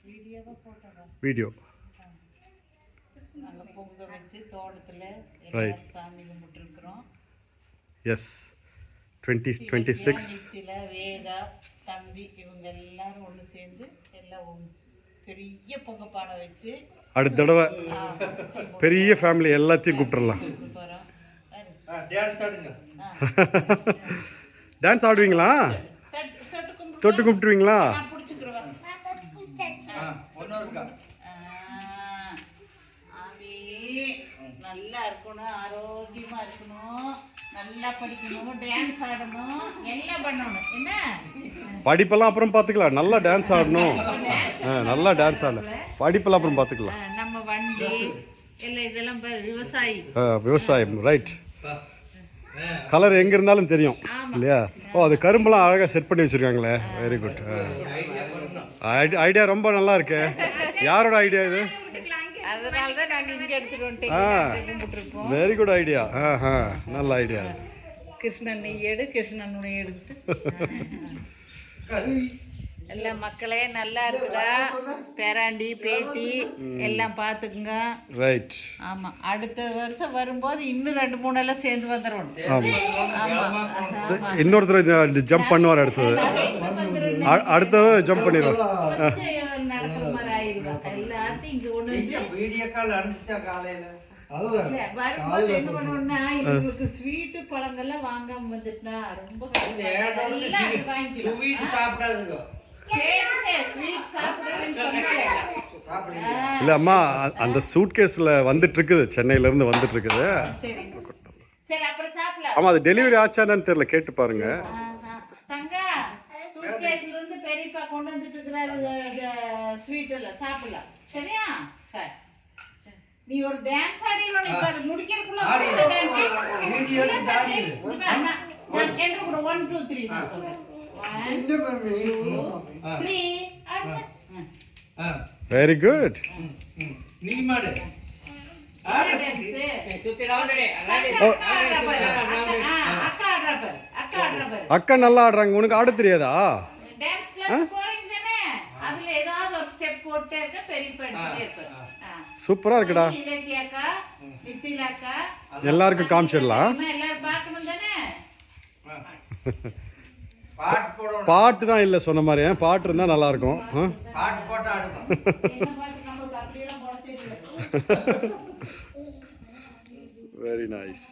Video. நாங்கள் பொங்க வச்சு தோட்டத்தில் எல்லாரும் சாமி கும்பிட்டுருக்குறோம். எஸ் 2026 வேதா தம்பி இவங்க எல்லாரும் ஒன்று சேர்ந்து எல்லாம் பெரிய பொங்கப்பானை வச்சு அடுத்த தடவை பெரிய ஃபேமிலி எல்லாத்தையும் கூப்பிட்டுறலாம். டான்ஸ் ஆடுவீங்களா? தொட்டு கும்பிட்டுருவீங்களா? நல்லா இருக்கணும், ஆரோக்கியமா இருக்கணும், நல்லா படிக்கணும், டான்ஸ் ஆடணும், எல்லாம் பண்ணணும். என்ன படிப்பெல்லாம் அப்புறம் பார்த்துக்கலாம். நல்லா டான்ஸ் ஆடணும். நல்லா டான்ஸ் ஆடணும். படிப்பெல்லாம் அப்புறம் பார்த்துக்கலாம். நம்ம வண்டி எல்லாம் இதெல்லாம் விவசாயம் ரைட். கலர் எங்கே இருந்தாலும் தெரியும் இல்லையா? ஓ, அது கரும்பெல்லாம் அழகாக செட் பண்ணி வச்சுருக்காங்களே. Very good. ஐடியா ரொம்ப நல்லா இருக்கு. யாரோட ஐடியா இது? Very good idea. நல்ல ஐடியா. கிருஷ்ணன் எடு, கிருஷ்ணன் எடுத்து எல்லா மக்களே நல்லா இருக்குதா? பேராண்டி பேத்தி எல்லாம் பார்த்துக்குங்க. ரைட். ஆமாம், அடுத்த வருஷம் வரும்போது இன்னும் 2-3 எல்லாம் சேர்ந்து வந்துடும். இன்னொருத்தர் ஜம்ப் பண்ணுவார். அடுத்த ஜம்ப் பண்ணிடுவார். நடக்கிற மாதிரி ஆயிடுவாங்க எல்லாத்தையும். இங்கே ஒன்று வரும்போது என்ன பண்ணுவோம்னா, இவங்களுக்கு ஸ்வீட்டு பழங்கள்லாம் வாங்காம வந்துட்டா ரொம்ப இல்ல அம்மா, அந்த சூட் கேஸ்ல வந்துட்டு இருக்குது, சென்னையில இருந்து வந்துட்டு இருக்குது. ஆமா, அது டெலிவரி ஆச்சானு தெரியல, கேட்டு பாருங்க. பெரியப்பா கொண்டு வந்துட்டு இருக்கிறாரு ஸ்வீட் எல்லாம் சாப்பிடலாம். சரியா? சரி, நீ ஒரு டான்ஸ் ஆடிடணும். இப்ப அது முடிக்கிறதுக்குள்ள 1 2 3 நான் சொல்றேன். 1 2 3 வெரி குட். நீ மாடு அக்கா நல்லா ஆடுறாங்க. உனக்கு ஆட தெரியாதா? சூப்பரா இருக்குடா. எல்லாருக்கும் காமிச்சிடலாம். பாட்டு தான் இல்லை சொன்ன மாதிரி. பாட்டு இருந்தா நல்லா இருக்கும். Very nice.